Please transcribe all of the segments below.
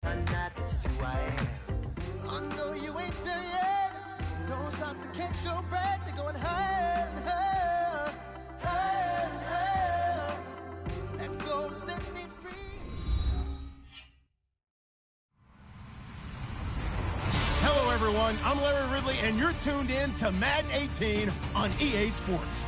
This is who I am. I know you ain't done yet. Don't stop to catch your breath. You're going higher and higher, higher and higher. Let go, set me free. Hello, everyone. I'm Larry Ridley, and you're tuned in to Madden 18 on EA Sports.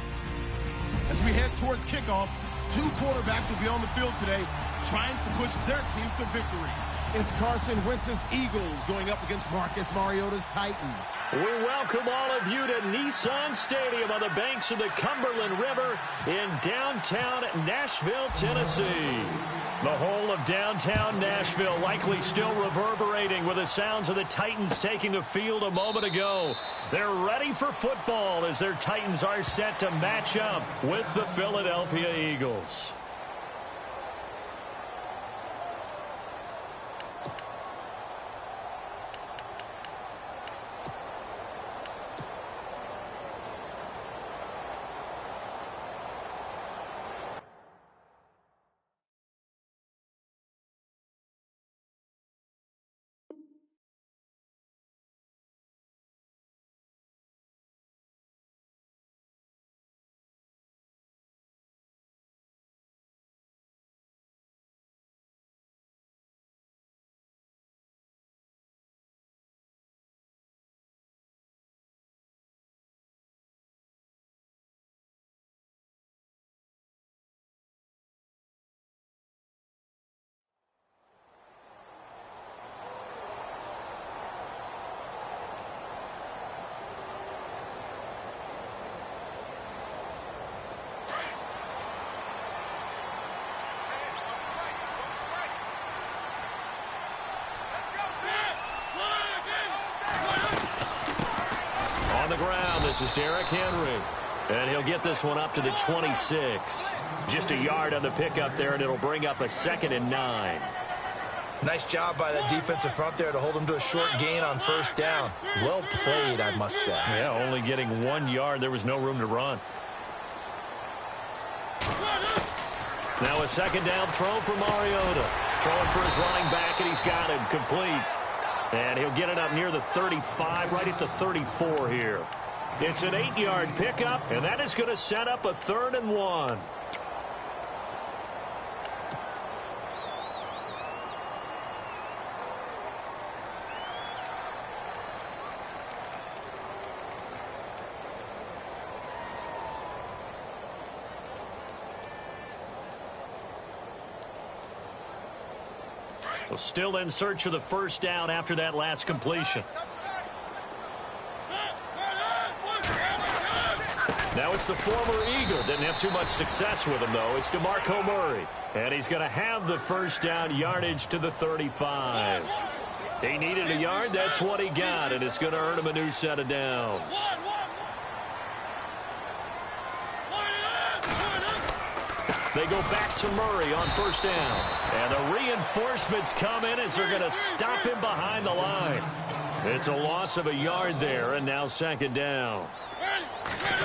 As we head towards kickoff, two quarterbacks will be on the field today trying to push their team to victory. It's Carson Wentz's Eagles going up against Marcus Mariota's Titans. We welcome all of you to Nissan Stadium on the banks of the Cumberland River in downtown Nashville, Tennessee. The whole of downtown Nashville likely still reverberating with the sounds of the Titans taking the field a moment ago. They're ready for football as their Titans are set to match up with the Philadelphia Eagles. On the ground, this is Derrick Henry. And he'll get this one up to the 26. Just a yard on the pickup there, and it'll bring up a 2nd and 9. Nice job by the defensive front there to hold him to a short gain on first down. Well played, I must say. Yeah, only getting 1 yard. There was no room to run. Now a 2nd down throw for Mariota. Throwing for his running back, and he's got him complete. And he'll get it up near the 35, right at the 34 here. It's an 8-yard pickup, and that is going to set up a 3rd and 1. Still in search of the first down after that last completion. Now it's the former Eagle. Didn't have too much success with him, though. It's DeMarco Murray. And he's going to have the first down yardage to the 35. He needed a yard. That's what he got, and it's going to earn him a new set of downs. They go back to Murray on first down. And the reinforcements come in as they're going to stop him behind the line. It's a loss of a yard there, and now 2nd down.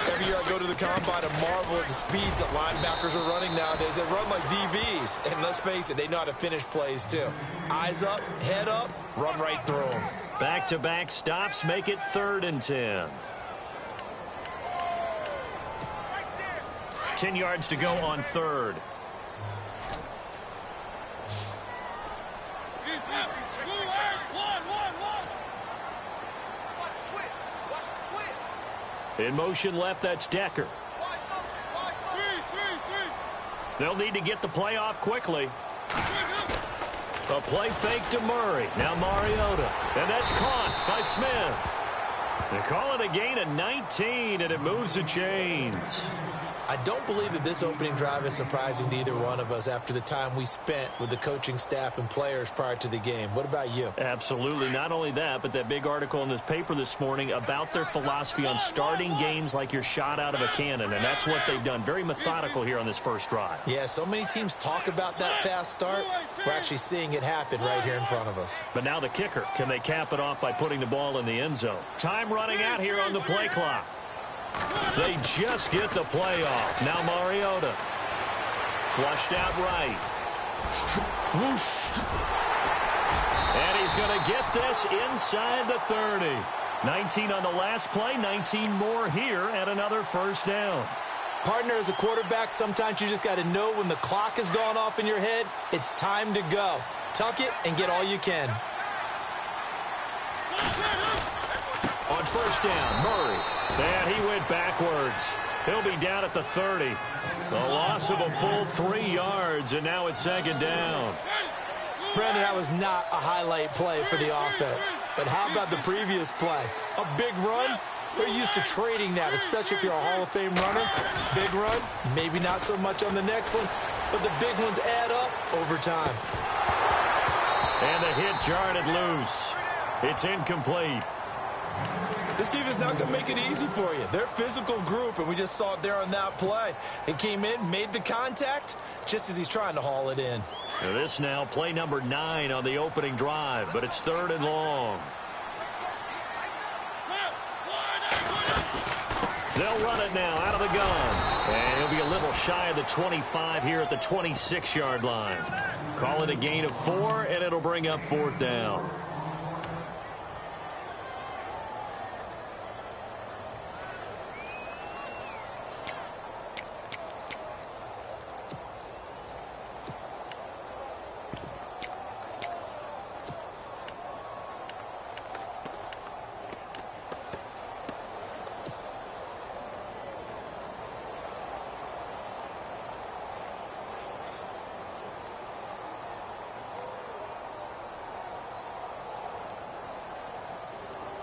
Every year I go to the combine and marvel at the speeds that linebackers are running nowadays. They run like DBs. And let's face it, they know how to finish plays too. Eyes up, head up, run right through them. Back-to-back stops make it 3rd and 10. 10 yards to go on 3rd. In motion left, that's Decker. They'll need to get the play off quickly. A play fake to Murray. Now Mariota. And that's caught by Smith. They call it a gain of 19, and it moves the chains. I don't believe that this opening drive is surprising to either one of us after the time we spent with the coaching staff and players prior to the game. What about you? Absolutely. Not only that, but that big article in this paper this morning about their philosophy on starting games like you're shot out of a cannon, and that's what they've done. Very methodical here on this first drive. Yeah, so many teams talk about that fast start. We're actually seeing it happen right here in front of us. But now the kicker. Can they cap it off by putting the ball in the end zone? Time running out here on the play clock. They just get the play off. Now Mariota. Flushed out right. Whoosh. And he's going to get this inside the 30. 19 on the last play, 19 more here and another first down. Partner, as a quarterback, sometimes you just got to know when the clock has gone off in your head, it's time to go. Tuck it and get all you can. On first down, Murray. And he went backwards. He'll be down at the 30. The loss of a full 3 yards, and now it's second down. Brandon, that was not a highlight play for the offense. But how about the previous play? A big run? They're used to trading that, especially if you're a Hall of Fame runner. Big run, maybe not so much on the next one, but the big ones add up over time. And the hit jarred it loose. It's incomplete. This defense not going to make it easy for you. They're a physical group, and we just saw it there on that play. It came in, made the contact, just as he's trying to haul it in. Now this now, play number 9 on the opening drive, but it's 3rd and long. They'll run it now out of the gun. And he'll be a little shy of the 25 here at the 26-yard line. Call it a gain of 4, and it'll bring up 4th down.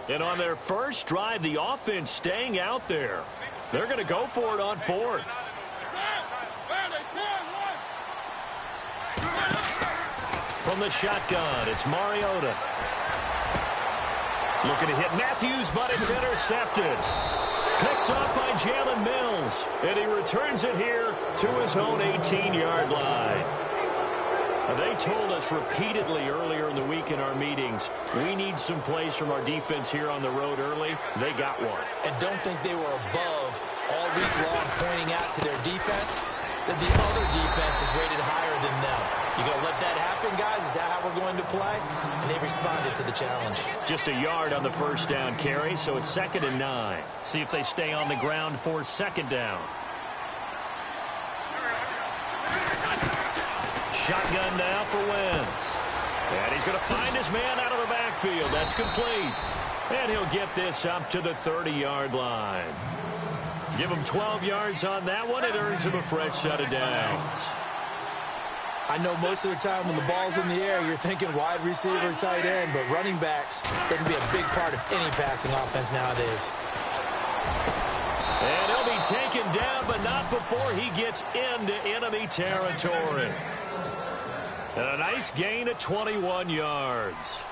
And on their first drive, the offense staying out there. They're going to go for it on 4th. From the shotgun, it's Mariota. Looking to hit Matthews, but it's intercepted. Picked up by Jalen Mills. And he returns it here to his own 18-yard line. They told us repeatedly earlier in the week in our meetings, we need some plays from our defense here on the road early. They got one. And don't think they were above all week long pointing out to their defense that the other defense is rated higher than them. You going to let that happen, guys? Is that how we're going to play? And they responded to the challenge. Just a yard on the first down carry, so it's 2nd and 9. See if they stay on the ground for 2nd down. Shotgun now for Wentz. And he's going to find his man out of the backfield. That's complete. And he'll get this up to the 30-yard line. Give him 12 yards on that one. It earns him a fresh set of downs. I know most of the time when the ball's in the air, you're thinking wide receiver, tight end, but running backs, they can be a big part of any passing offense nowadays. And he'll be taken down, but not before he gets into enemy territory. And a nice gain of 21 yards.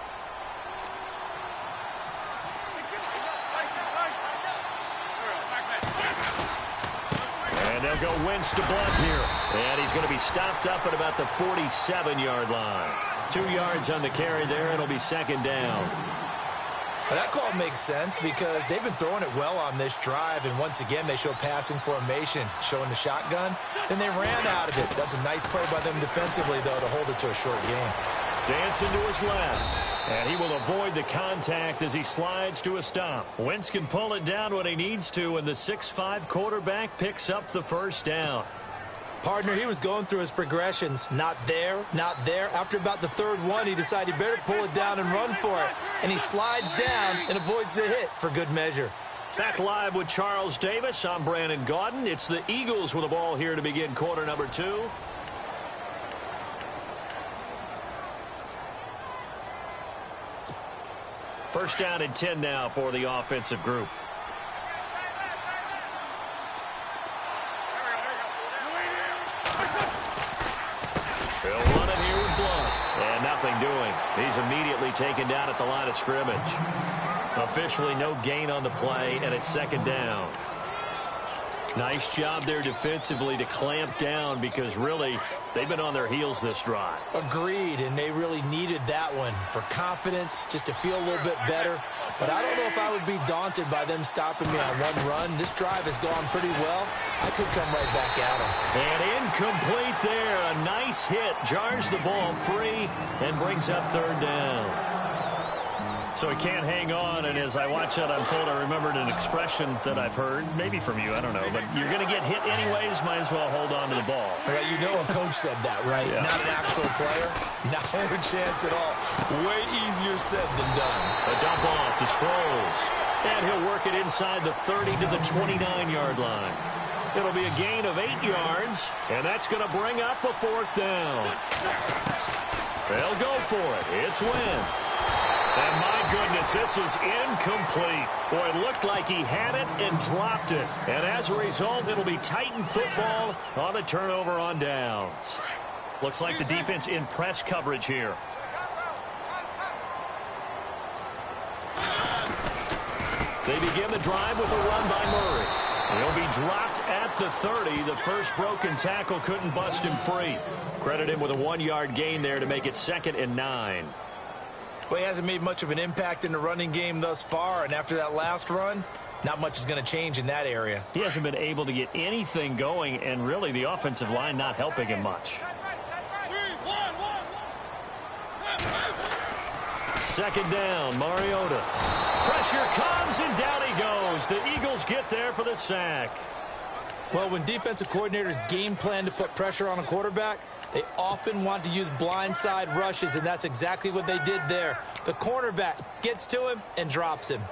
And they'll go Wentz to Blunt here. And he's going to be stopped up at about the 47-yard line. 2 yards on the carry there. It'll be 2nd down. Well, that call makes sense because they've been throwing it well on this drive, and once again they show passing formation, showing the shotgun. Then they ran out of it. That's a nice play by them defensively, though, to hold it to a short game. Dancing to his left, and he will avoid the contact as he slides to a stop. Wentz can pull it down when he needs to, and the 6'5" quarterback picks up the first down. Partner, he was going through his progressions. Not there, not there. After about the 3rd one, he decided he better pull it down and run for it. And he slides down and avoids the hit for good measure. Back live with Charles Davis. I'm Brandon Gaudin. It's the Eagles with the ball here to begin quarter number 2. First down and 10 now for the offensive group. They'll run it here with Blunt. And nothing doing. He's immediately taken down at the line of scrimmage. Officially no gain on the play, and it's 2nd down. Nice job there defensively to clamp down because really They've been on their heels this drive. Agreed, and they really needed that one for confidence, just to feel a little bit better. But I don't know if I would be daunted by them stopping me on one run. This drive has gone pretty well. I could come right back at them. And incomplete there. A nice hit. Jars the ball free and brings up third down. So he can't hang on, and as I watch that unfold, I remembered an expression that I've heard, maybe from you, I don't know, but you're going to get hit anyways, might as well hold on to the ball. Well, you know a coach said that, right? Yeah. Not an actual player. Not a chance at all. Way easier said than done. A dump off to Sproles. And he'll work it inside the 30 to the 29-yard line. It'll be a gain of 8 yards, and that's going to bring up a fourth down. They'll go for it. It's Wentz. And my goodness, this is incomplete. Boy, it looked like he had it and dropped it. And as a result, it'll be Titan football on the turnover on downs. Looks like the defense in press coverage here. They begin the drive with a run by Murray. He'll be dropped at the 30. The first broken tackle couldn't bust him free. Credit him with a 1-yard gain there to make it 2nd and 9. Well, he hasn't made much of an impact in the running game thus far, and after that last run, not much is going to change in that area. He hasn't been able to get anything going, and really the offensive line not helping him much. 2nd down, Mariota. Pressure comes, and down he goes. The Eagles get there for the sack. Well, when defensive coordinators game plan to put pressure on a quarterback, they often want to use blindside rushes, and that's exactly what they did there. The cornerback gets to him and drops him.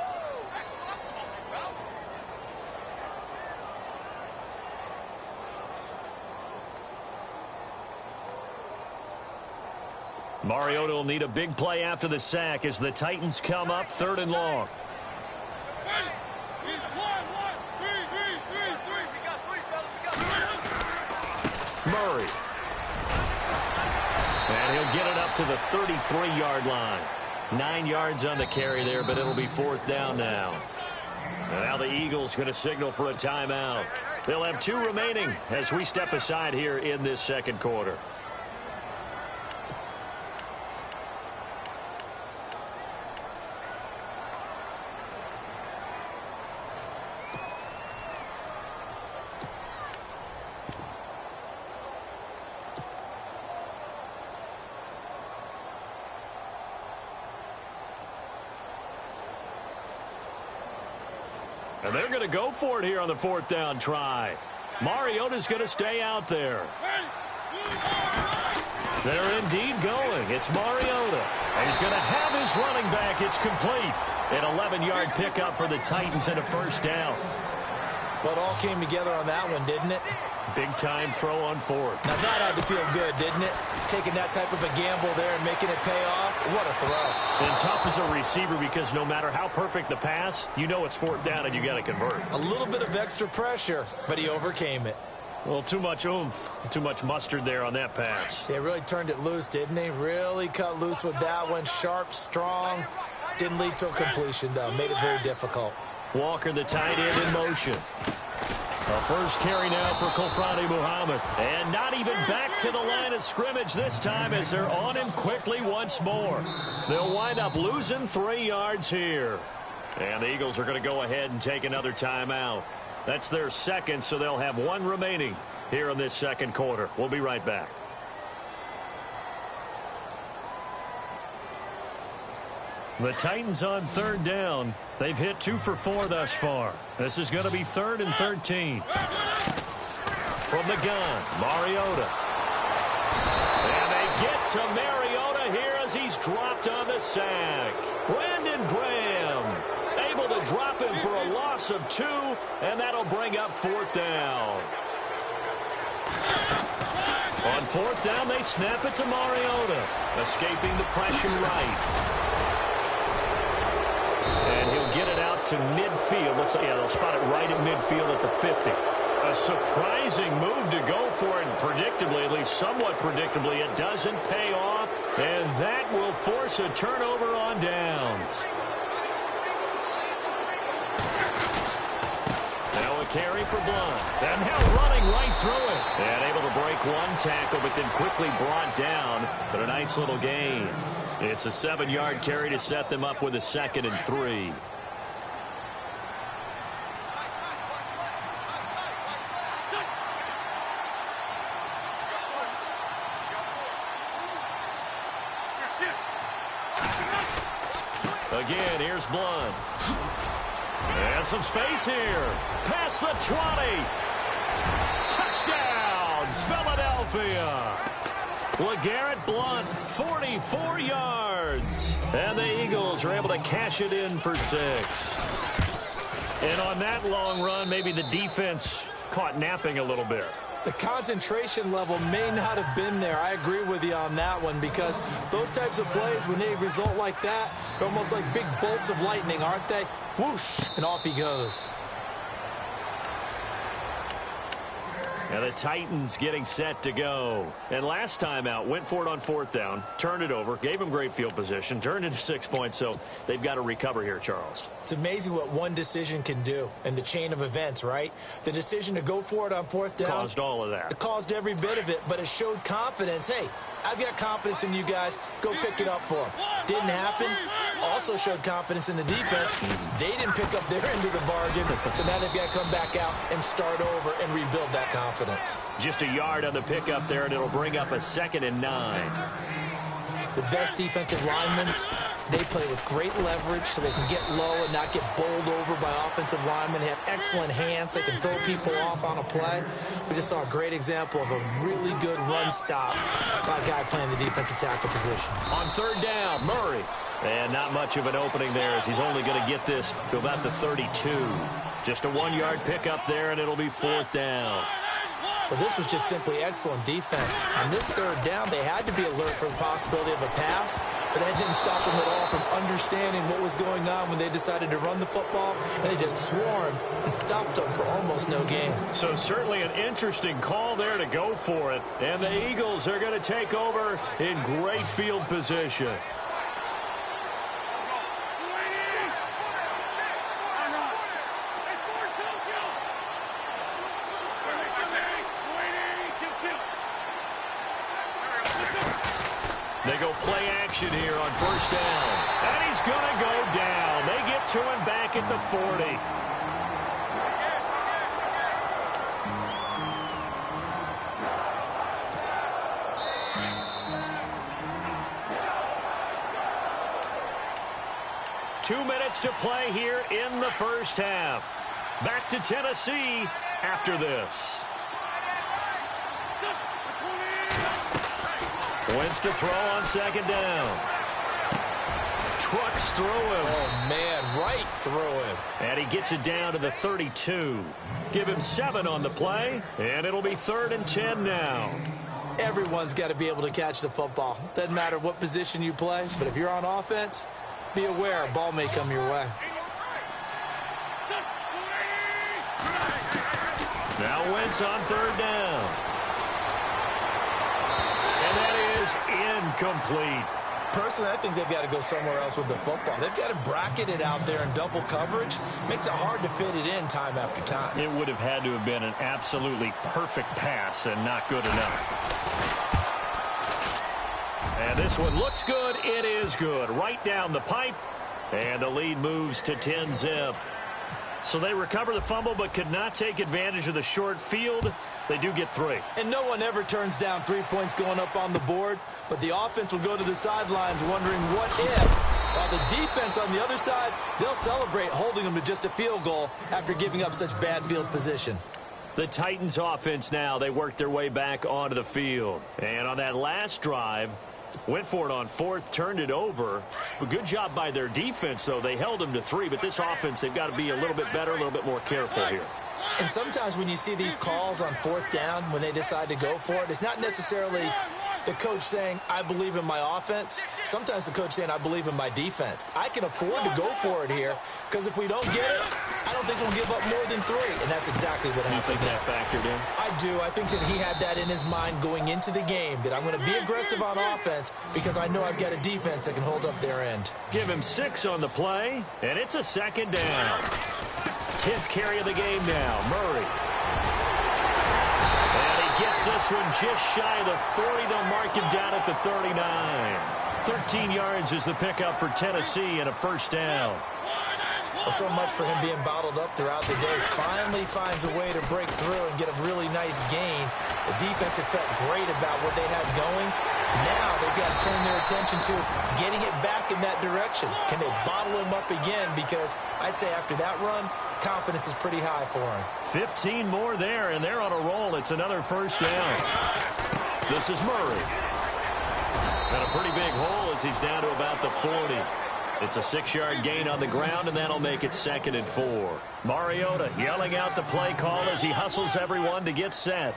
Mariota will need a big play after the sack as the Titans come up 3rd and long. Murray. And he'll get it up to the 33-yard line. 9 yards on the carry there, but it'll be 4th down now. And now the Eagles going to signal for a timeout. They'll have 2 remaining as we step aside here in this 2nd quarter. And they're going to go for it here on the 4th down try. Mariota's going to stay out there. They're indeed going. It's Mariota. And he's going to have his running back. It's complete. An 11-yard pickup for the Titans and a 1st down. Well, it all came together on that one, didn't it? Big-time throw on 4th. Now, that had to feel good, didn't it? Taking that type of a gamble there and making it pay off. What a throw. And tough as a receiver because no matter how perfect the pass, you know it's 4th down and you got to convert. A little bit of extra pressure, but he overcame it. Well, too much oomph, too much mustard there on that pass. They really turned it loose, didn't they? Really cut loose with that one. Sharp, strong. Didn't lead to a completion, though. Made it very difficult. Walker, the tight end, in motion. A first carry now for Kofradi Muhammad. And not even back to the line of scrimmage this time as they're on him quickly once more. They'll wind up losing 3 yards here. And the Eagles are going to go ahead and take another timeout. That's their 2nd, so they'll have 1 remaining here in this 2nd quarter. We'll be right back. The Titans on 3rd down. They've hit 2 for 4 thus far. This is going to be 3rd and 13. From the gun, Mariota. And they get to Mariota here as he's dropped on the sack. Brandon Graham able to drop him for a loss of 2, and that'll bring up 4th down. On 4th down, they snap it to Mariota, escaping the pressure right. And he'll get it out to midfield. Let's say, yeah, they'll spot it right at midfield at the 50. A surprising move to go for it, and predictably, at least somewhat predictably, it doesn't pay off, and that will force a turnover on downs. Now a carry for Blunt. And now running right through it. And able to break one tackle, but then quickly brought down. But a nice little gain. It's a 7-yard carry to set them up with a 2nd and 3. Again, here's Blunt. And some space here. Past the 20. Touchdown, Philadelphia. LeGarrette Blunt, 44 yards. And the Eagles are able to cash it in for 6. And on that long run, maybe the defense caught napping a little bit. The concentration level may not have been there. I agree with you on that one, because those types of plays, when they result like that, they're almost like big bolts of lightning, aren't they? Whoosh, and off he goes. Now the Titans getting set to go. And last time out, went for it on 4th down, turned it over, gave them great field position, turned into 6 points, so they've got to recover here, Charles. It's amazing what one decision can do in the chain of events, right? The decision to go for it on 4th down. Caused all of that. It caused every bit of it, but it showed confidence. Hey, I've got confidence in you guys. Go pick it up for them. Didn't happen. Also showed confidence in the defense. They didn't pick up their end of the bargain, so now they've got to come back out and start over and rebuild that confidence. Just a yard on the pickup there, and it'll bring up a 2nd and 9. The best defensive linemen, they play with great leverage so they can get low and not get bowled over by offensive linemen. They have excellent hands. They can throw people off on a play. We just saw a great example of a really good run stop by a guy playing the defensive tackle position. On 3rd down, Murray. And not much of an opening there, as he's only going to get this to about the 32. Just a 1-yard pickup there, and it'll be 4th down. Well, this was just simply excellent defense. On this 3rd down, they had to be alert for the possibility of a pass, but that didn't stop them at all from understanding what was going on when they decided to run the football, and they just swarmed and stopped them for almost no gain. So certainly an interesting call there to go for it, and the Eagles are going to take over in great field position. They go play action here on 1st down. And he's going to go down. They get to him back at the 40. Two minutes to play here in the 1st half. Back to Tennessee after this. Wentz to throw on 2nd down. Trucks through him. Oh, man, right through him. And he gets it down to the 32. Give him 7 on the play, and it'll be 3rd and 10 now. Everyone's got to be able to catch the football. Doesn't matter what position you play, but if you're on offense, be aware a ball may come your way. Now Wentz on 3rd down. And that is incomplete. Personally, I think they've got to go somewhere else with the football. They've got to bracket it out there in double coverage. Makes it hard to fit it in time after time. It would have had to have been an absolutely perfect pass and not good enough. And this one looks good. It is good. Right down the pipe. And the lead moves to 10-zip. So they recover the fumble but could not take advantage of the short field. They do get 3. And no one ever turns down 3 points going up on the board, but the offense will go to the sidelines wondering what if, while the defense on the other side, they'll celebrate holding them to just a field goal after giving up such bad field position. The Titans offense now, they work their way back onto the field. And on that last drive, went for it on 4th, turned it over. But good job by their defense, though. They held them to 3, but this offense, they've got to be a little bit better, a little bit more careful here. And sometimes when you see these calls on 4th down, when they decide to go for it, it's not necessarily the coach saying, I believe in my offense. Sometimes the coach saying, I believe in my defense. I can afford to go for it here, because if we don't get it, I don't think we'll give up more than 3. And that's exactly what happened. You think that factored in? I do. I think that he had that in his mind going into the game, that I'm going to be aggressive on offense because I know I've got a defense that can hold up their end. Give him 6 on the play, and it's a 2nd down. 10th carry of the game now. Murray. And he gets this one just shy of the 40. They'll mark him down at the 39. 13 yards is the pickup for Tennessee and a first down. Well, so much for him being bottled up throughout the day. Finally finds a way to break through and get a really nice gain. The defense had felt great about what they had going. Now they've got to turn their attention to getting it back in that direction. Can they bottle him up again? Because I'd say after that run, confidence is pretty high for him. 15 more there, and they're on a roll. It's another first down. This is Murray. And a pretty big hole as he's down to about the 40. It's a 6-yard gain on the ground, and that'll make it 2nd and 4. Mariota yelling out the play call as he hustles everyone to get set.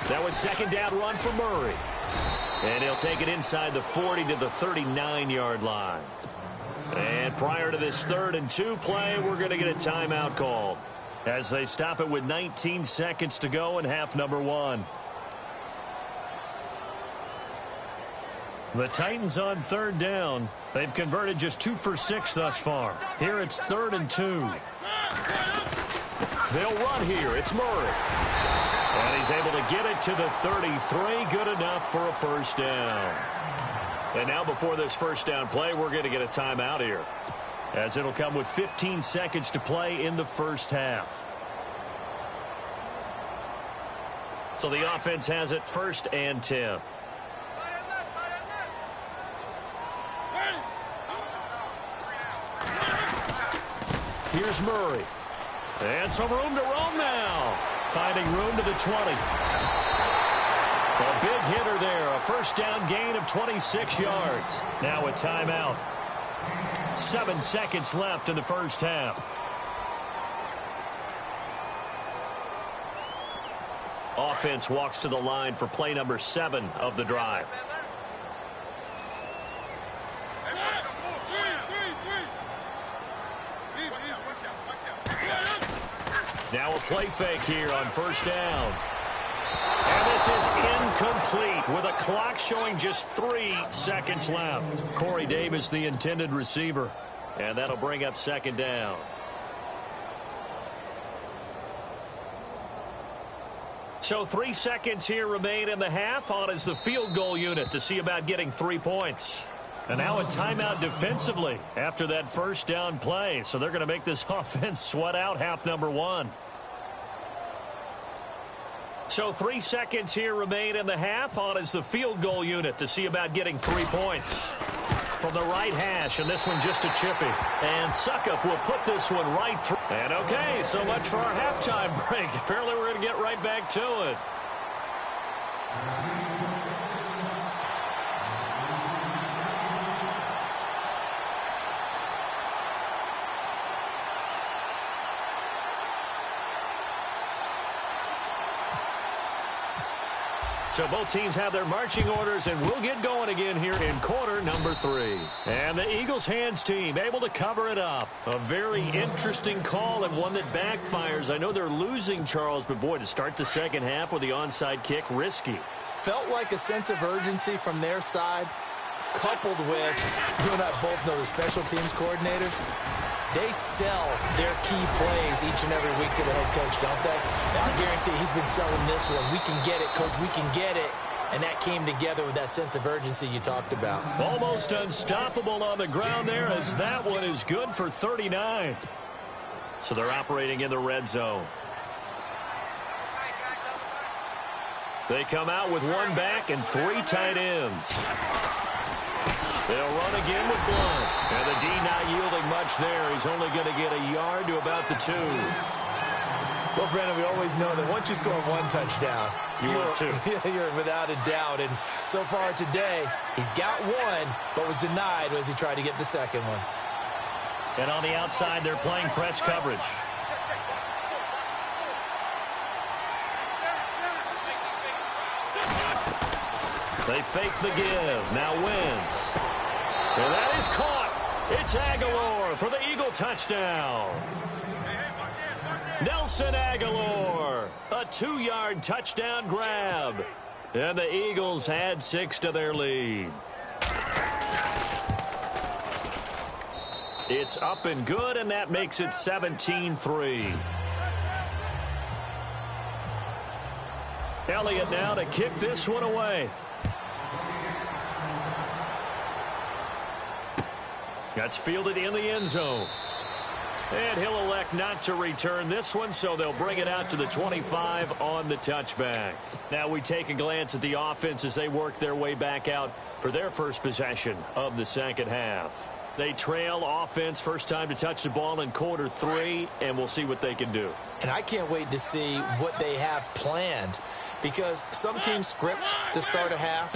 That was 2nd down run for Murray. And he'll take it inside the 40 to the 39-yard line. And prior to this 3rd and 2 play, we're going to get a timeout called as they stop it with 19 seconds to go in half number 1. The Titans on 3rd down. They've converted just 2 for 6 thus far. Here it's 3rd and 2. They'll run here. It's Murray. And he's able to get it to the 33. Good enough for a first down. And now before this first down play, we're going to get a timeout here, as it'll come with 15 seconds to play in the first half. So the offense has it 1st and 10. Here's Murray. And some room to roam now. Finding room to the 20. A big hitter there. A first down gain of 26 yards. Now a timeout. 7 seconds left in the first half. Offense walks to the line for play number 7 of the drive. Now a play fake here on first down. And this is incomplete with a clock showing just 3 seconds left. Corey Davis, the intended receiver. And that'll bring up 2nd down. So 3 seconds here remain in the half. On is the field goal unit to see about getting 3 points. And now a timeout defensively after that first down play. So they're going to make this offense sweat out half number 1. So 3 seconds here remain in the half. On is the field goal unit to see about getting 3 points. From the right hash, and this one just a chippy. And Suckup will put this one right through. And okay, so much for our halftime break. Apparently we're going to get right back to it. So both teams have their marching orders, and we'll get going again here in quarter number 3. And the Eagles hands team able to cover it up. A very interesting call and one that backfires. I know they're losing, Charles, but boy, to start the second half with the onside kick, risky. Felt like a sense of urgency from their side, coupled with, you and I both know the special teams coordinators. They sell their key plays each and every week to the head coach, don't they? Now, I guarantee he's been selling this one. We can get it, coach. We can get it. And that came together with that sense of urgency you talked about. Almost unstoppable on the ground there, as that one is good for 39. So they're operating in the red zone. They come out with 1 back and 3 tight ends. They'll run again with Blunt. And the D not yielding much there. He's only going to get a yard to about the 2. Well, Brandon, we always know that once you score 1 touchdown, you're without a doubt. And so far today, he's got 1, but was denied as he tried to get the second one. And on the outside, they're playing press coverage. They fake the give. Now Wentz. And that is caught. It's Aguilar for the Eagle touchdown. Nelson Aguilar. A 2-yard touchdown grab. And the Eagles add 6 to their lead. It's up and good, and that makes it 17-3. Elliott now to kick this one away. That's fielded in the end zone. And he'll elect not to return this one, so they'll bring it out to the 25 on the touchback. Now we take a glance at the offense as they work their way back out for their first possession of the second half. They trail offense first time to touch the ball in quarter 3, and we'll see what they can do. And I can't wait to see what they have planned, because some teams script to start a half.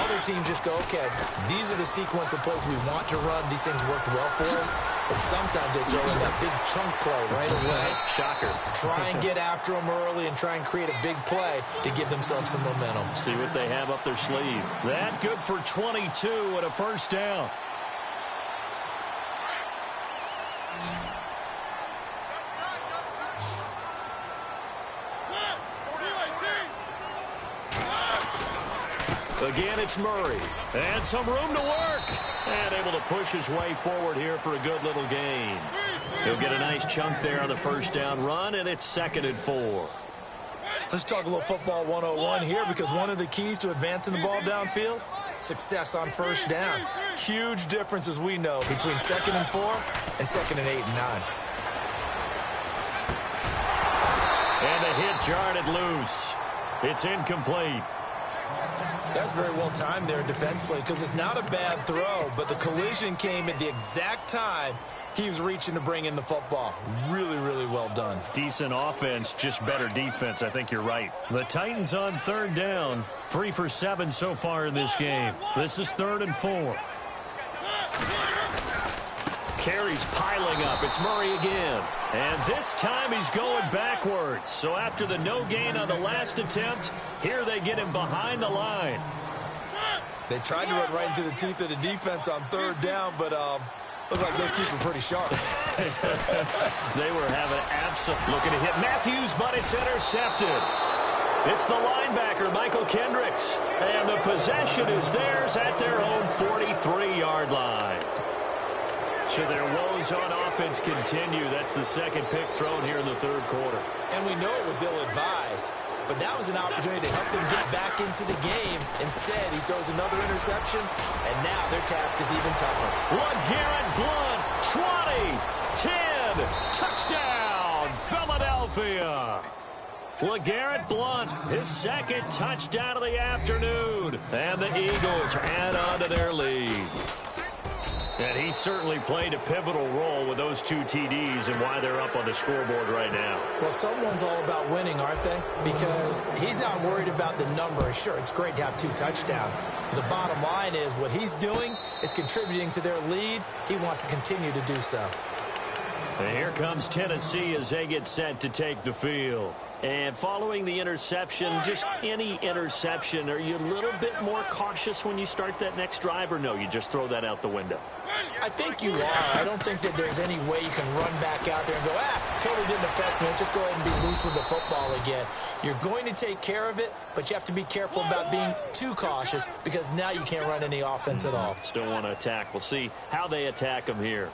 Other teams just go, okay, these are the sequence of plays we want to run. These things worked well for us. And sometimes they throw in that big chunk play right away. Shocker. Try and get after them early and try and create a big play to give themselves some momentum. See what they have up their sleeve. That good for 22 and a first down. Again, it's Murray. And some room to work. And able to push his way forward here for a good little gain. He'll get a nice chunk there on the first down run, and it's 2nd and 4. Let's talk a little football 101 here, because one of the keys to advancing the ball downfield, success on first down. Huge difference, as we know, between 2nd and 4 and 2nd and 8 and 9. And the hit jarred it loose. It's incomplete. That's very well timed there defensively, because it's not a bad throw, but the collision came at the exact time he was reaching to bring in the football. Really, really well done. Decent offense, just better defense. I think you're right. The Titans on 3rd down. 3 for 7 so far in this game. This is 3rd and 4. Carries piling up. It's Murray again. And this time he's going backwards. So after the no gain on the last attempt, here they get him behind the line. They tried to run right into the teeth of the defense on 3rd down, but looked like those teeth were pretty sharp. They were having absolute looking to hit Matthews, but it's intercepted. It's the linebacker, Michael Kendricks. And the possession is theirs at their own 43-yard line. So their woes on offense continue. That's the 2nd pick thrown here in the 3rd quarter. And we know it was ill-advised, but that was an opportunity to help them get back into the game. Instead, he throws another interception, and now their task is even tougher. LeGarrette Blount, 20, 10, touchdown, Philadelphia. LeGarrette Blount, his 2nd touchdown of the afternoon. And the Eagles add on to their lead. And he certainly played a pivotal role with those 2 TDs and why they're up on the scoreboard right now. Well, someone's all about winning, aren't they? Because he's not worried about the number. Sure, it's great to have 2 touchdowns. But the bottom line is what he's doing is contributing to their lead. He wants to continue to do so. And here comes Tennessee as they get set to take the field. And following the interception, just any interception, are you a little bit more cautious when you start that next drive, or no, you just throw that out the window? I think you are. I don't think that there's any way you can run back out there and go, totally didn't affect me. Let's just go ahead and be loose with the football again. You're going to take care of it, but you have to be careful about being too cautious, because now you can't run any offense at all. Still want to attack. We'll see how they attack them here.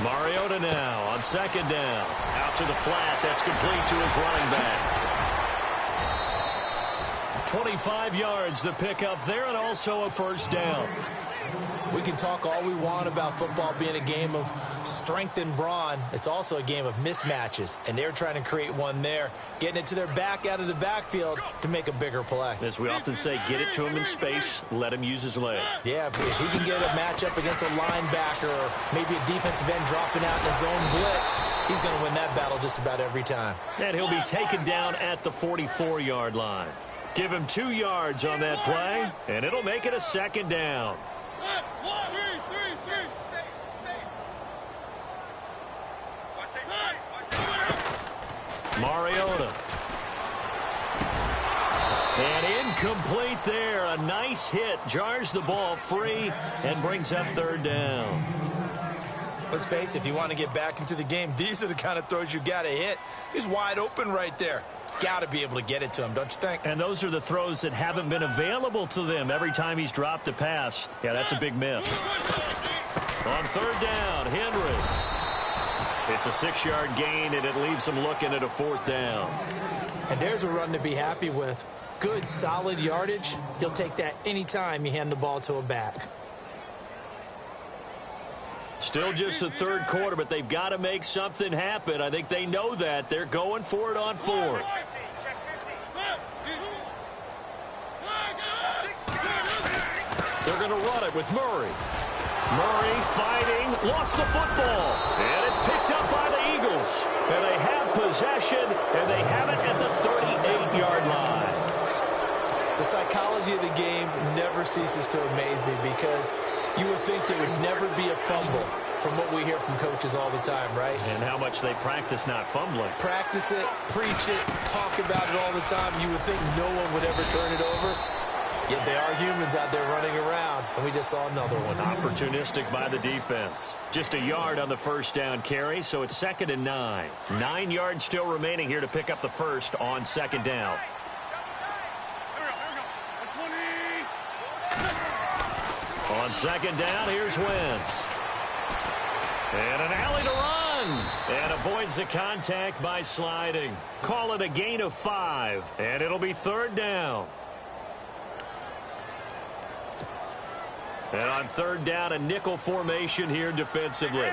Mariota now on 2nd down. Out to the flat. That's complete to his running back. 25 yards the pickup there, and also a first down. We can talk all we want about football being a game of strength and brawn. It's also a game of mismatches, and they're trying to create one there, getting it to their back out of the backfield to make a bigger play. As we often say, get it to him in space, let him use his leg. Yeah, if he can get a matchup against a linebacker or maybe a defensive end dropping out in a zone blitz, he's going to win that battle just about every time. And he'll be taken down at the 44-yard line. Give him 2 yards on that play, and it'll make it a 2nd down. Mariota. And incomplete there. A nice hit. Jars the ball free and brings up 3rd down. Let's face it, if you want to get back into the game, these are the kind of throws you got to hit. He's wide open right there. got to be able to get it to him, don't you think? And those are the throws that haven't been available to them every time he's dropped a pass. Yeah, that's a big miss. On third down, Henry. It's a 6-yard gain, and it leaves him looking at a 4th down. And there's a run to be happy with. Good, solid yardage. You'll take that anytime you hand the ball to a back. Still just the third quarter, but they've got to make something happen. I think they know that. They're going for it on 4th. They're going to run it with Murray. Murray fighting, lost the football, and it's picked up by the Eagles. And they have possession, and they have it at the 38-yard line. The psychology of the game never ceases to amaze me because you would think there would never be a fumble from what we hear from coaches all the time, right? And how much they practice not fumbling. Practice it, preach it, talk about it all the time. You would think no one would ever turn it over. Yet they are humans out there running around, and we just saw another one. Opportunistic by the defense. Just a yard on the first down carry, so it's 2nd and 9. 9 yards still remaining here to pick up the first on 2nd down. On 2nd down, here's Wentz. And an alley to run. And avoids the contact by sliding. Call it a gain of 5, and it'll be 3rd down. And on 3rd down, a nickel formation here defensively.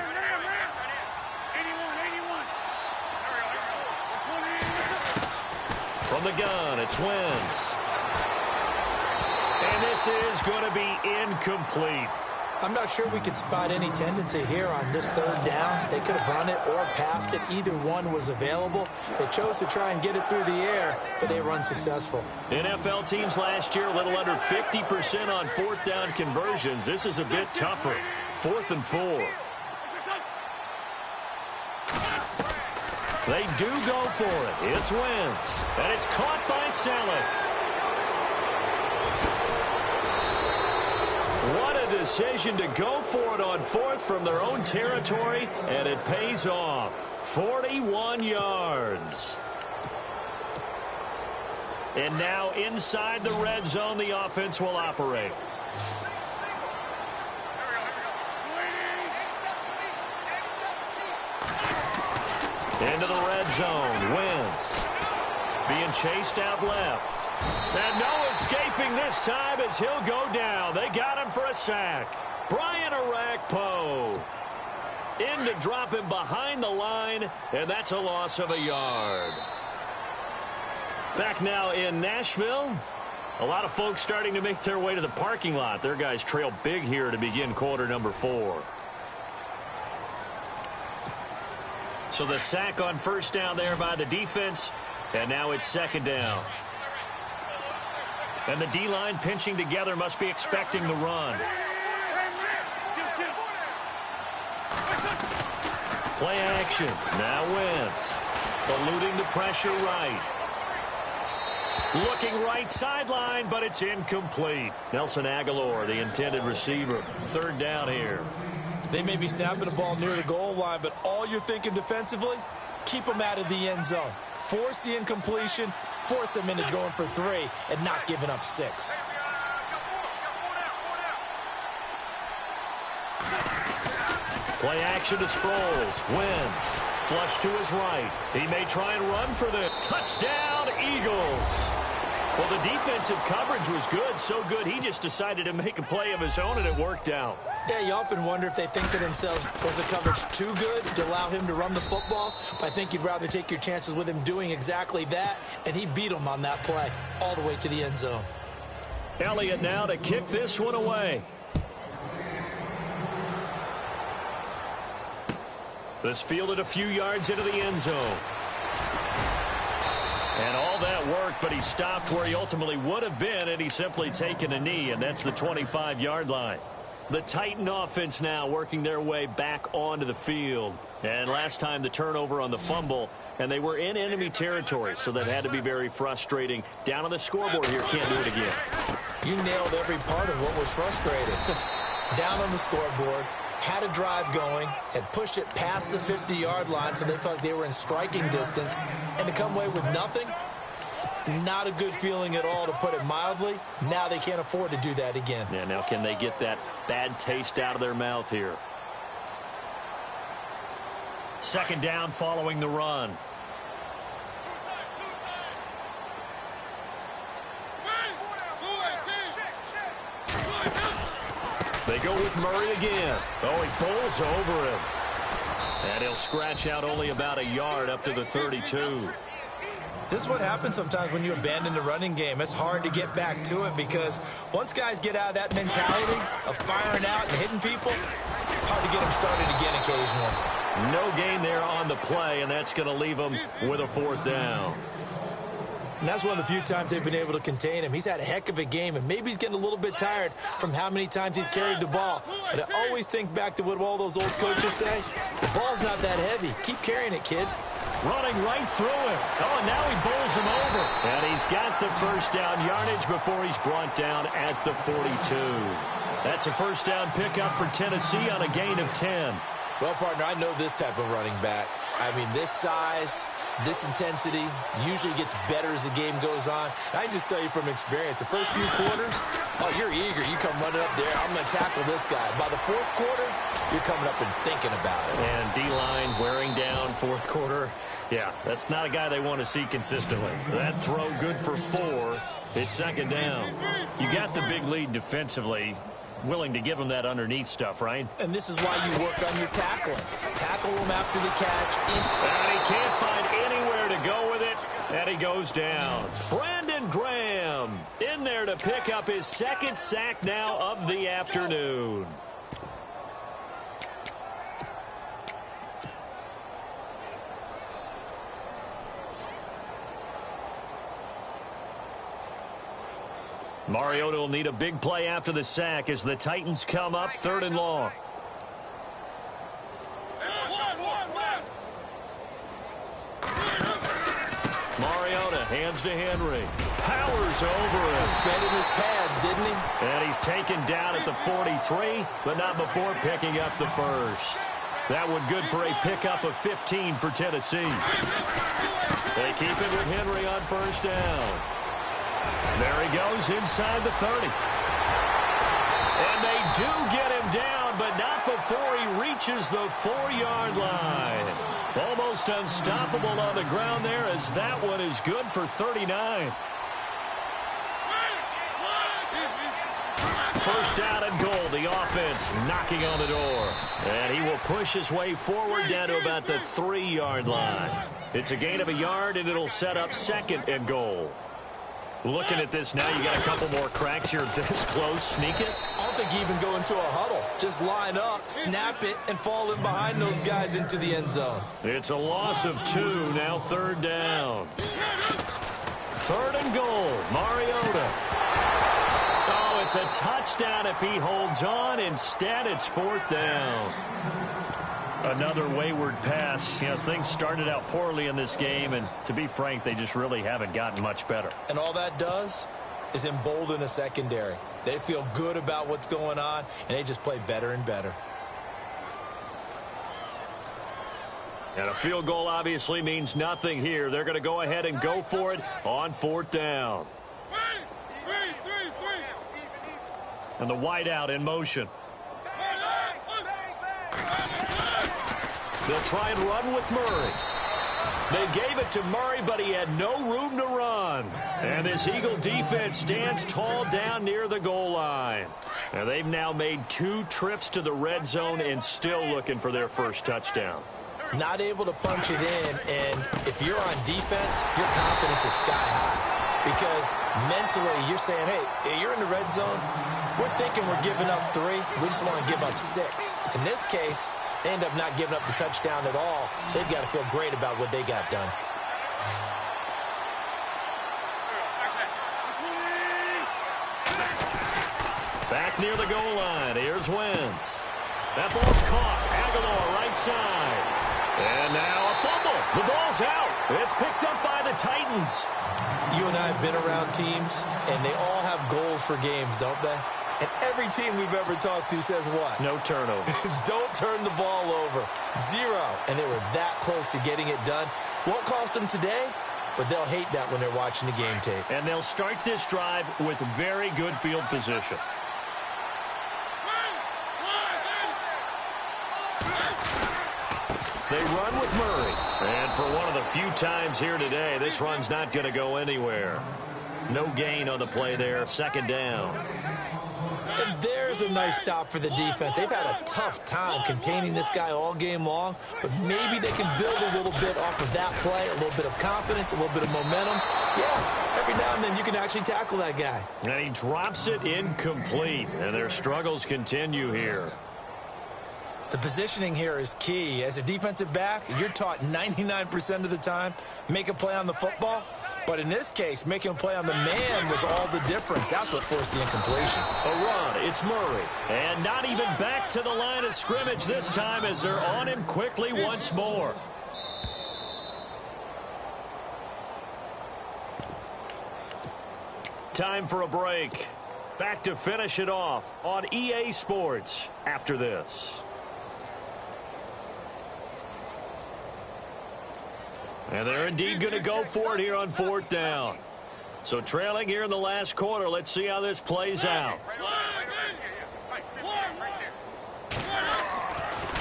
From the gun, it's Wentz. And this is going to be incomplete. I'm not sure we could spot any tendency here on this 3rd down. They could have run it or passed it. Either one was available. They chose to try and get it through the air, but they run successful. NFL teams last year a little under 50% on 4th down conversions. This is a bit tougher. 4th and 4. They do go for it. It's Wentz. And it's caught by Selleck. What a decision to go for it on 4th from their own territory, and it pays off. 41 yards. And now inside the red zone, the offense will operate. Into the red zone, Wentz being chased out left. And no escaping this time as he'll go down. They got him for a sack. Brian Arakpo in to drop him behind the line, and that's a loss of a yard. Back now in Nashville. A lot of folks starting to make their way to the parking lot. Their guys trail big here to begin quarter number 4. So the sack on 1st down there by the defense, and now it's 2nd down. And the D-line pinching together must be expecting the run. Play action. Now Wentz. Eluding the pressure right. Looking right sideline, but it's incomplete. Nelson Aguilar, the intended receiver. 3rd down here. They may be snapping the ball near the goal line, but all you're thinking defensively, keep them out of the end zone. Force the incompletion, force them into going for 3, and not giving up 6. Play action to Sproles. Wentz. Flush to his right. He may try and run for the touchdown, Eagles. Well, the defensive coverage was good, so good he just decided to make a play of his own, and it worked out. Yeah, you often wonder if they think to themselves, was the coverage too good to allow him to run the football? But I think you'd rather take your chances with him doing exactly that, and he beat him on that play all the way to the end zone. Elliott now to kick this one away. This fielded a few yards into the end zone. And all that worked, but he stopped where he ultimately would have been, and he's simply taken a knee, and that's the 25-yard line. The Titan offense now working their way back onto the field. And last time the turnover on the fumble, and they were in enemy territory, so that had to be very frustrating. Down on the scoreboard here, can't do it again. You nailed every part of what was frustrating. Down on the scoreboard, had a drive going, had pushed it past the 50-yard line so they felt like they were in striking distance, and to come away with nothing, Not a good feeling at all, to put it mildly. Now they can't afford to do that again. Yeah, now can they get that bad taste out of their mouth here? Second down following the run. They go with Murray again. Oh, he bowls over him. And he'll scratch out only about a yard up to the 32. This is what happens sometimes when you abandon the running game. It's hard to get back to it because once guys get out of that mentality of firing out and hitting people, hard to get them started again occasionally. No gain there on the play, and that's going to leave them with a fourth down. And that's one of the few times they've been able to contain him. He's had a heck of a game, and maybe he's getting a little bit tired from how many times he's carried the ball. But I always think back to what all those old coaches say. The ball's not that heavy. Keep carrying it, kid. Running right through him. Oh, and now he bowls him over. And he's got the first down yardage before he's brought down at the 42. That's a first down pickup for Tennessee on a gain of 10. Well, partner, I know this type of running back. I mean, this size, this intensity usually gets better as the game goes on. And I can just tell you from experience, the first few quarters, oh, you're eager. You come running up there. I'm going to tackle this guy. By the fourth quarter, you're coming up and thinking about it. And D-line wearing down fourth quarter. Yeah, that's not a guy they want to see consistently. That throw good for 4. It's second down. You got the big lead defensively. Willing to give him that underneath stuff, right? And this is why you work on your tackling. Tackle him after the catch. And he can't find anywhere to go with it. And he goes down. Brandon Graham in there to pick up his second sack now of the afternoon. Mariota will need a big play after the sack as the Titans come up 3rd and long. Mariota hands to Henry. Powers over him. Just fed him his pads, didn't he? And he's taken down at the 43, but not before picking up the first. That one good for a pickup of 15 for Tennessee. They keep it with Henry on first down. There he goes inside the 30. And they do get him down, but not before he reaches the 4-yard line. Almost unstoppable on the ground there as that one is good for 39. First down and goal. The offense knocking on the door. And he will push his way forward down to about the 3-yard line. It's a gain of a yard, and it'll set up 2nd and goal. Looking at this now, you got a couple more cracks here this close. Sneak it. I don't think you even go into a huddle. Just line up, snap it, and fall in behind those guys into the end zone. It's a loss of 2. Now 3rd down. 3rd and goal. Mariota. Oh, it's a touchdown if he holds on. Instead, it's 4th down. Another wayward pass. You know, things started out poorly in this game, and to be frank, they just really haven't gotten much better. And all that does is embolden a secondary. They feel good about what's going on, and they just play better and better. And a field goal obviously means nothing here. They're going to go ahead and go for it on 4th down. And the wideout in motion. They'll try and run with Murray. They gave it to Murray, but he had no room to run. And this Eagle defense stands tall down near the goal line. And they've now made 2 trips to the red zone and still looking for their first touchdown. Not able to punch it in, and if you're on defense, your confidence is sky high. Because mentally, you're saying, hey, you're in the red zone. We're thinking we're giving up 3. We just want to give up 6. In this case, they end up not giving up the touchdown at all. They've got to feel great about what they got done. Back near the goal line. Here's Wentz. That ball's caught. Aguilar right side. And now a fumble. The ball's out. It's picked up by the Titans. You and I have been around teams, and they all have goals for games, don't they? And every team we've ever talked to says what? No turnover. Don't turn the ball over. 0. And they were that close to getting it done. Won't cost them today, but they'll hate that when they're watching the game tape. And they'll start this drive with very good field position. They run with Murray. And for one of the few times here today, this run's not going to go anywhere. No gain on the play there, second down. And there's a nice stop for the defense. They've had a tough time containing this guy all game long, but maybe they can build a little bit off of that play, a little bit of confidence, a little bit of momentum. Yeah, every now and then you can actually tackle that guy. And he drops it incomplete, and their struggles continue here. The positioning here is key. As a defensive back, you're taught 99% of the time, make a play on the football. But in this case, making a play on the man was all the difference. That's what forced the incompletion. A run, it's Murray. And not even back to the line of scrimmage this time as they're on him quickly once more. Time for a break. Back to finish it off on EA Sports after this. And they're indeed going to go for it here on fourth down. So trailing here in the last quarter, let's see how this plays out.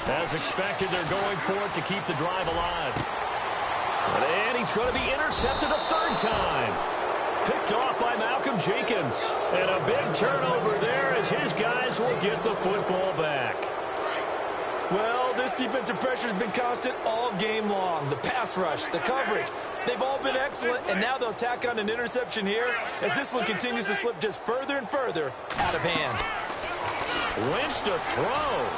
As expected, they're going for it to keep the drive alive. And he's going to be intercepted a third time. Picked off by Malcolm Jenkins. And a big turnover there as his guys will get the football back. Well, this defensive pressure has been constant all game long. The pass rush, the coverage, they've all been excellent, and now they'll tack on an interception here as this one continues to slip just further and further out of hand. Wentz to throw.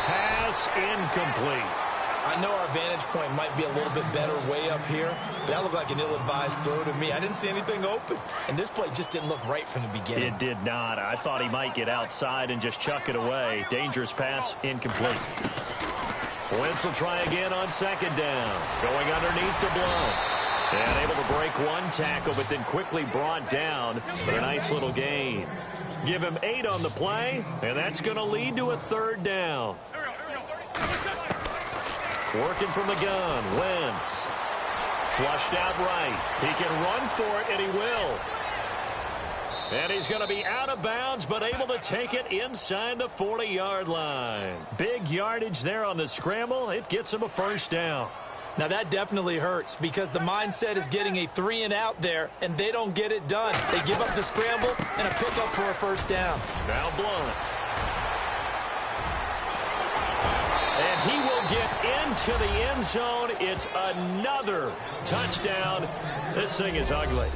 Pass incomplete. I know our vantage point might be a little bit better way up here, but that looked like an ill-advised throw to me. I didn't see anything open, and this play just didn't look right from the beginning. It did not. I thought he might get outside and just chuck it away. Dangerous pass, incomplete. Wentz will try again on second down. Going underneath to Blount. And able to break one tackle, but then quickly brought down for a nice little gain. Give him 8 on the play, and that's going to lead to a third down. Working from the gun, Wentz. Flushed out right. He can run for it, and he will. And he's going to be out of bounds, but able to take it inside the 40-yard line. Big yardage there on the scramble. It gets him a first down. Now, that definitely hurts because the mindset is getting a 3-and-out there, and they don't get it done. They give up the scramble and a pickup for a first down. Now Blount. And he will get into the end zone. It's another touchdown. This thing is ugly.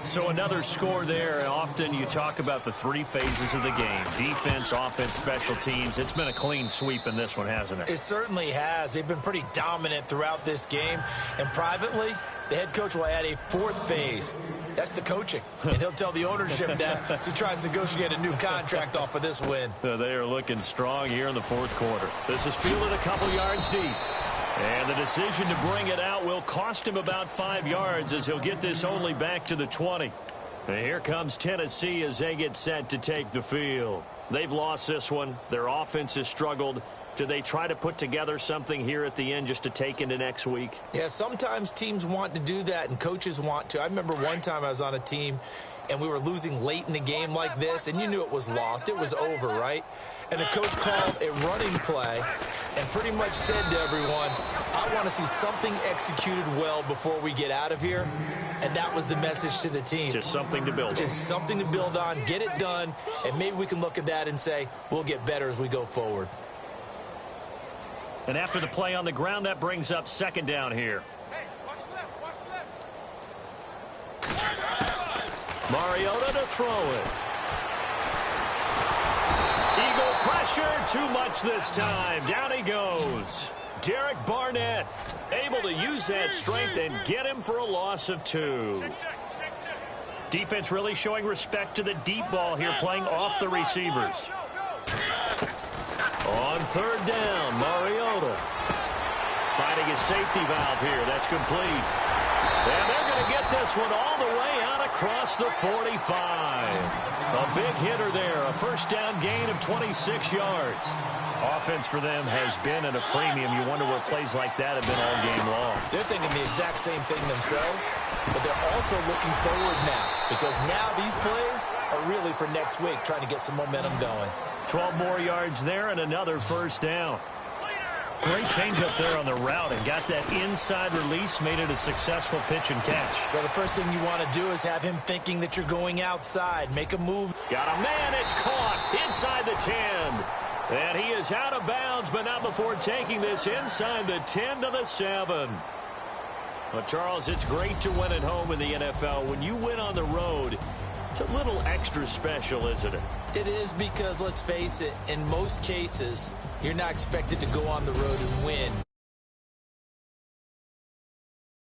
So another score there. Often you talk about the 3 phases of the game. Defense, offense, special teams. It's been a clean sweep in this one, hasn't it? It certainly has. They've been pretty dominant throughout this game. And privately, the head coach will add a 4th phase. That's the coaching. And he'll tell the ownership that as he tries to negotiate a new contract off of this win. They are looking strong here in the 4th quarter. This is fielded a couple yards deep. And the decision to bring it out will cost him about 5 yards as he'll get this only back to the 20. And here comes Tennessee as they get set to take the field. They've lost this one. Their offense has struggled. Do they try to put together something here at the end just to take into next week? Yeah, sometimes teams want to do that and coaches want to. I remember one time I was on a team and we were losing late in the game like this, and you knew it was lost. It was over, right? And the coach called a running play and pretty much said to everyone, I want to see something executed well before we get out of here. And that was the message to the team. Just something to build on. Just something to build on, get it done, and maybe we can look at that and say, we'll get better as we go forward. And after the play on the ground, that brings up second down here. Mariota to throw it. Eagle pressure, too much this time. Down he goes. Derek Barnett able to use that strength and get him for a loss of 2. Defense really showing respect to the deep ball here, playing off the receivers. On third down, Mariota finding his safety valve here. That's complete. And they're going to get this one all the way out across the 45. A big hitter there, a first down gain of 26 yards. Offense for them has been at a premium. You wonder where plays like that have been all game long. They're thinking the exact same thing themselves, but they're also looking forward now because now these plays are really for next week, trying to get some momentum going. 12 more yards there and another first down. Great change up there on the route and got that inside release, made it a successful pitch and catch. Well, the first thing you want to do is have him thinking that you're going outside. Make a move. Got a man, it's caught inside the 10. And he is out of bounds, but not before taking this inside the 10 to the 7. Well, Charles, it's great to win at home in the NFL. When you win on the road, it's a little extra special, isn't it? It is because, let's face it, in most cases, you're not expected to go on the road and win.